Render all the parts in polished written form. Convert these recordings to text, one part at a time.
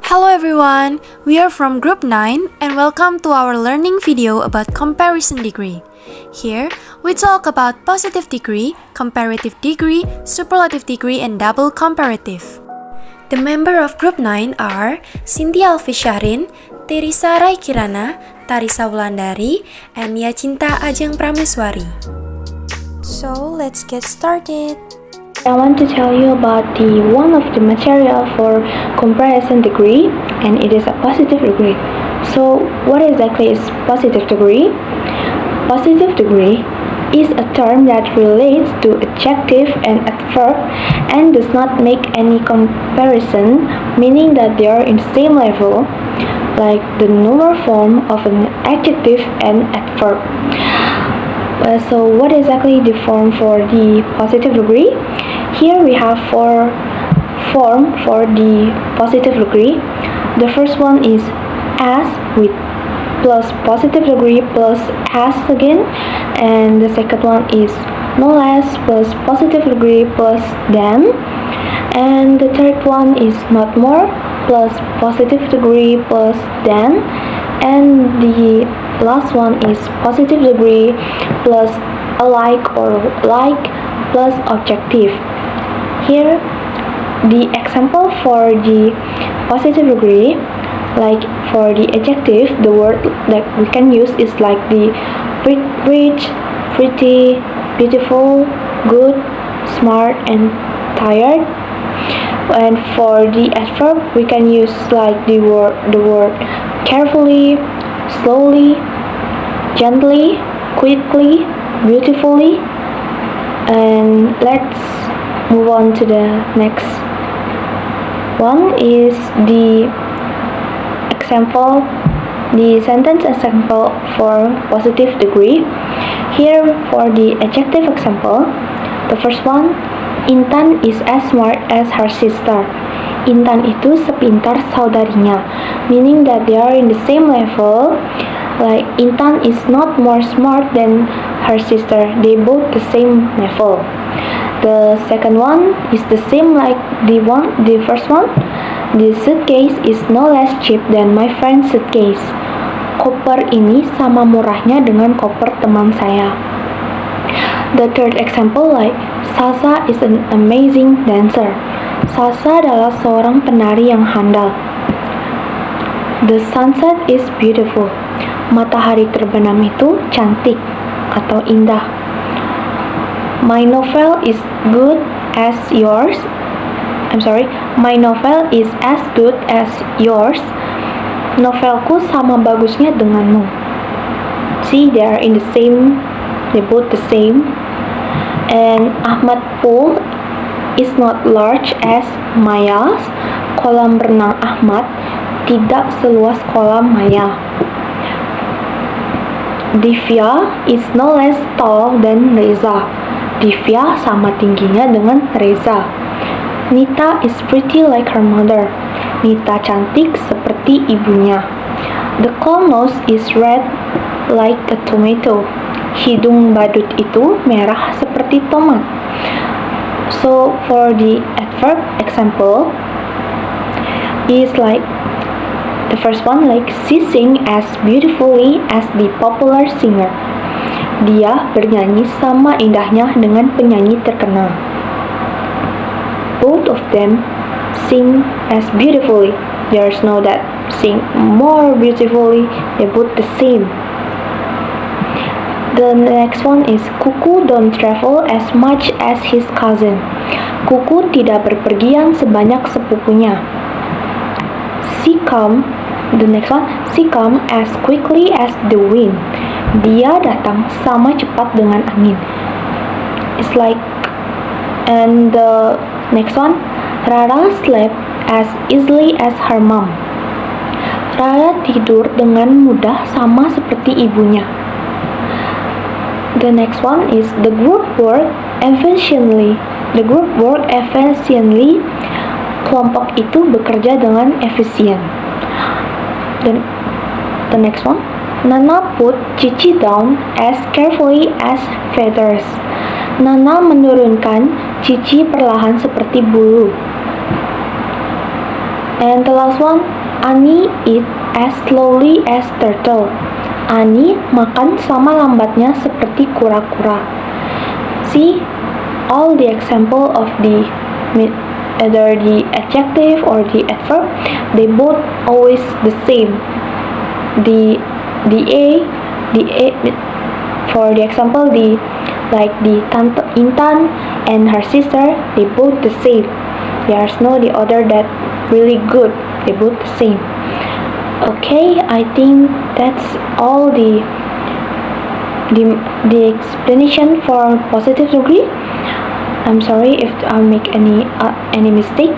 Hello everyone, we are from Group 9 and welcome to our learning video about comparison degree. Here, we talk about positive degree, comparative degree, superlative degree, and double comparative. The member of Group 9 are Cynthia Alfisharin, Teresa Rai Kirana, Tarisa Wulandari, and Mia Cinta Ajeng Prameswari. So, let's get started. I want to tell you about one of the material for comparison degree, and it is a positive degree. So, what exactly is positive degree? Positive degree is a term that relates to adjective and adverb and does not make any comparison, meaning that they are in the same level, like the normal form of an adjective and adverb. So what exactly the form for the positive degree? Here we have four forms for the positive degree. The first one is as with plus positive degree plus as again, and the second one is no less plus positive degree plus than, and the third one is not more plus positive degree plus than, and the last one is positive degree plus alike or like plus objective. Here the example for the positive degree, like for the adjective, the word that we can use is like the rich, pretty, beautiful, good, smart, and tired. And for the adverb, we can use like the word carefully, slowly, gently, quickly, beautifully. And let's move on to the next one is the example, the sentence example for positive degree. Here for the adjective example, the first one, Intan is as smart as her sister. Intan itu sepintar saudarinya, meaning that they are in the same level. Like Intan is not more smart than her sister, they both the same level. The second one is the same like the first one. The suitcase is no less cheap than my friend's suitcase. Koper ini sama murahnya dengan koper teman saya. The third example, like Sasa is an amazing dancer. Sasa adalah seorang penari yang handal. The sunset is beautiful. Matahari terbenam itu cantik atau indah. My novel is good as yours. My novel is as good as yours. Novelku sama bagusnya denganmu. See, they are in the same, they both the same. And Ahmad pool is not large as Maya's. Kolam renang Ahmad tidak seluas kolam Maya. Divya is no less tall than Reza. Divya sama tingginya dengan Reza. Nita is pretty like her mother. Nita cantik seperti ibunya. The clown nose is red like a tomato. Hidung badut itu merah seperti tomat. So for the adverb example is like the first one, like she sings as beautifully as the popular singer. Dia bernyanyi sama indahnya dengan penyanyi terkenal. Both of them sing as beautifully. There's no that sing more beautifully. They both the same. The next one is Kuku don't travel as much as his cousin. Kuku tidak berpergian sebanyak sepupunya. The next one, she come as quickly as the wind. Dia datang sama cepat dengan angin. It's like, and the next one, Rara slept as easily as her mom. Rara tidur dengan mudah sama seperti ibunya. The next one is the group work efficiently. The group work efficiently. Kelompok itu bekerja dengan efisien. The next one, Nana put Cici down as carefully as feathers. Nana menurunkan Cici perlahan seperti bulu. And the last one, Annie eat as slowly as turtle. Annie makan sama lambatnya seperti kura-kura. See, all the example of the either the adjective or the adverb, they both always the same. The A for the example, the Tante Intan and her sister, they both the same. There's no the other that really good. They both the same. Okay, I think that's all the explanation for positive degree. I'm sorry if I make any mistake,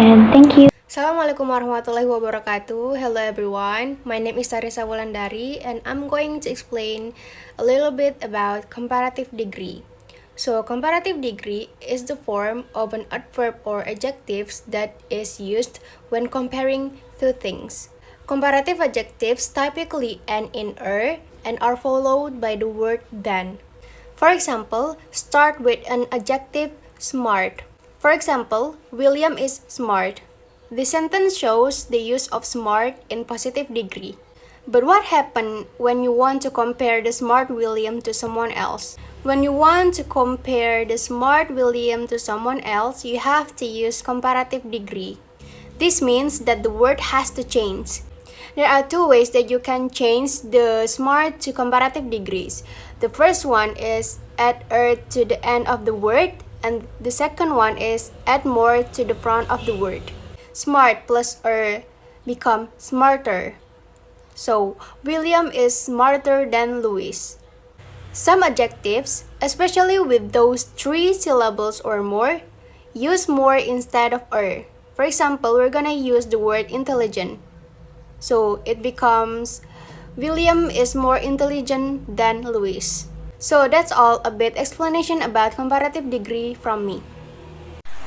and thank you. Assalamualaikum warahmatullahi wabarakatuh. Hello everyone, my name is Sarisa Wulandari and I'm going to explain a little bit about comparative degree. So comparative degree is the form of an adverb or adjectives that is used when comparing two things. Comparative adjectives typically end in "er" and are followed by the word "than". For example, start with an adjective smart. For example, William is smart. The sentence shows the use of smart in positive degree. But what happens when you want to compare the smart William to someone else? When you want to compare the smart William to someone else, you have to use comparative degree. This means that the word has to change. There are two ways that you can change the smart to comparative degrees. The first one is add "er" to the end of the word, and the second one is add "more" to the front of the word. Smart plus "er" become smarter. So, William is smarter than Louis. Some adjectives, especially with those 3 syllables or more, use "more" instead of "er". For example, we're gonna use the word intelligent. So, it becomes William is more intelligent than Louis. So, that's all a bit explanation about comparative degree from me.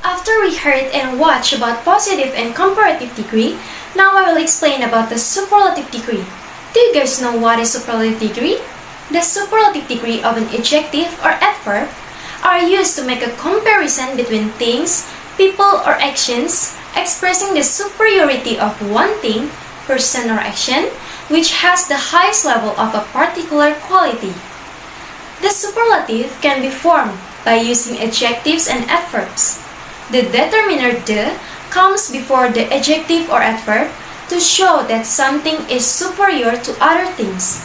After we heard and watched about positive and comparative degree, now I will explain about the superlative degree. Do you guys know what is superlative degree? The superlative degree of an adjective or adverb are used to make a comparison between things, people, or actions, expressing the superiority of one thing, person, or action, which has the highest level of a particular quality. The superlative can be formed by using adjectives and adverbs. The determiner "the" comes before the adjective or adverb to show that something is superior to other things.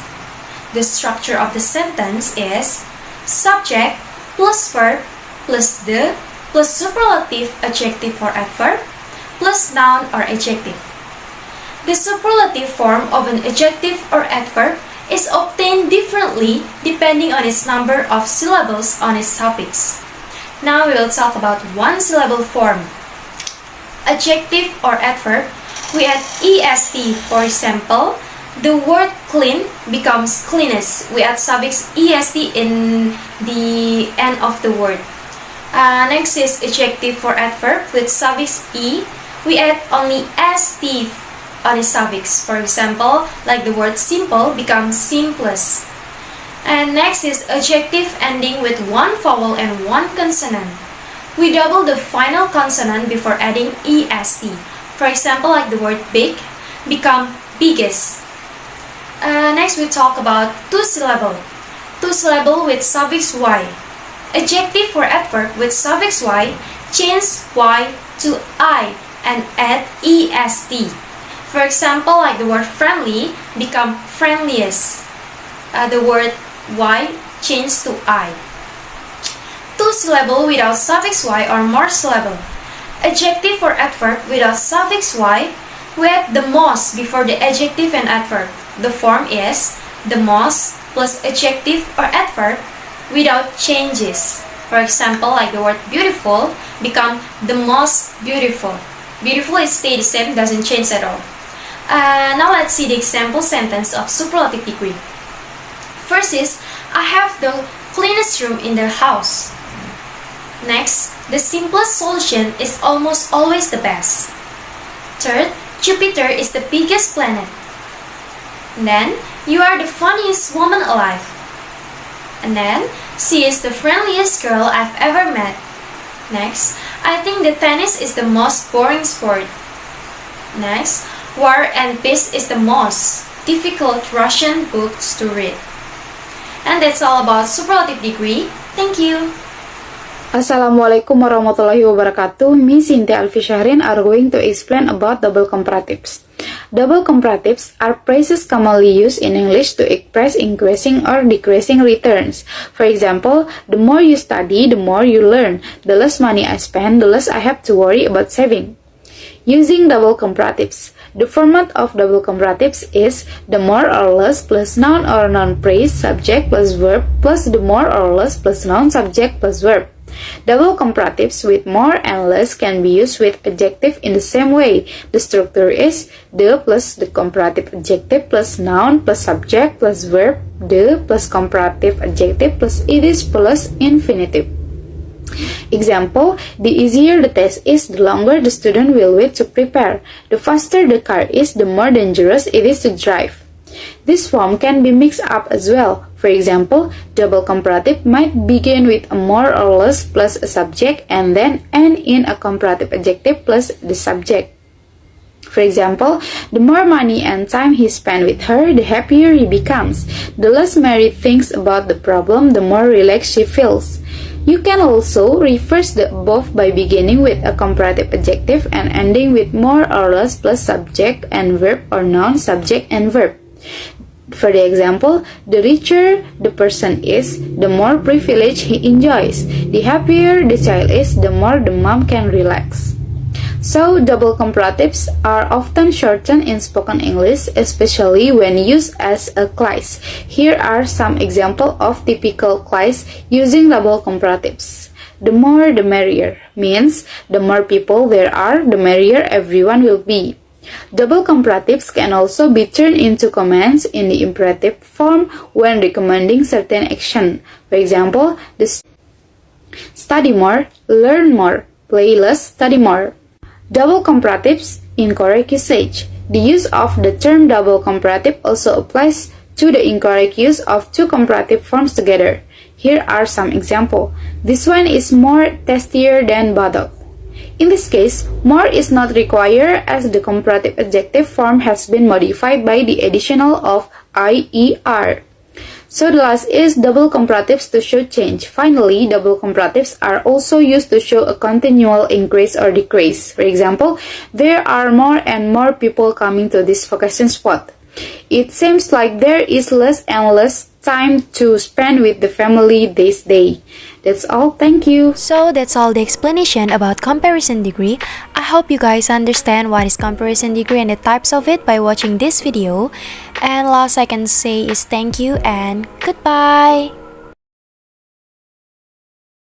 The structure of the sentence is subject plus verb plus "the" plus superlative adjective or adverb plus noun or adjective. The superlative form of an adjective or adverb is obtained differently depending on its number of syllables on its suffix. Now we will talk about one-syllable form. Adjective or adverb, we add est. For example, the word clean becomes cleanest. We add suffix est in the end of the word. Next is adjective for adverb with suffix e. We add only st on its suffix. For example, like the word simple becomes simplest. And next is adjective ending with one vowel and one consonant. We double the final consonant before adding est. For example, like the word big become biggest. Next we talk about two-syllable. Two-syllable with suffix y. Adjective for adverb with suffix y, change y to I and add est. For example, like the word friendly become friendliest. The word y changed to I. Two-syllable without suffix y or more syllable. Adjective or adverb without suffix y, we add the most before the adjective and adverb. The form is the most plus adjective or adverb without changes. For example, like the word beautiful become the most beautiful. Beautiful is stay the same, doesn't change at all. Now let's see the example sentence of superlative degree. First is, I have the cleanest room in the house. Next, the simplest solution is almost always the best. Third, Jupiter is the biggest planet. And then, you are the funniest woman alive. And then, she is the friendliest girl I've ever met. Next, I think the tennis is the most boring sport. Next, War and Peace is the most difficult Russian books to read. And that's all about superlative degree. Thank you. Assalamualaikum warahmatullahi wabarakatuh. Me, Cynthia Alfi Syahrin, are going to explain about double comparatives. Double comparatives are phrases commonly used in English to express increasing or decreasing returns. For example, the more you study, the more you learn. The less money I spend, the less I have to worry about saving. Using double comparatives. The format of double comparatives is the more or less plus noun or noun phrase subject plus verb plus the more or less plus noun subject plus verb. Double comparatives with more and less can be used with adjective in the same way. The structure is the plus the comparative adjective plus noun plus subject plus verb, the plus comparative adjective plus it is plus infinitive. Example, the easier the test is, the longer the student will wait to prepare. The faster the car is, the more dangerous it is to drive. This form can be mixed up as well. For example, double comparative might begin with a more or less plus a subject and then end in a comparative adjective plus the subject. For example, the more money and time he spends with her, the happier he becomes. The less Mary thinks about the problem, the more relaxed she feels. You can also reverse the above by beginning with a comparative adjective and ending with more or less plus subject and verb or noun, subject and verb. For the example, the richer the person is, the more privilege he enjoys. The happier the child is, the more the mom can relax. So, double comparatives are often shortened in spoken English, especially when used as a clause. Here are some examples of typical clause using double comparatives. The more the merrier means the more people there are, the merrier everyone will be. Double comparatives can also be turned into commands in the imperative form when recommending certain action. For example, study more, learn more, play less, study more. Double comparatives in correct usage. The use of the term double comparative also applies to the incorrect use of two comparative forms together. Here are some examples. This one is more tastier than boiled. In this case, more is not required as the comparative adjective form has been modified by the additional of IER. So the last is double comparatives to show change. Finally, double comparatives are also used to show a continual increase or decrease. For example, there are more and more people coming to this vacation spot. It seems like there is less and less time to spend with the family this day. That's all. Thank you. So that's all the explanation about comparison degree. I hope you guys understand what is comparison degree and the types of it by watching this video. And last I can say is thank you and goodbye.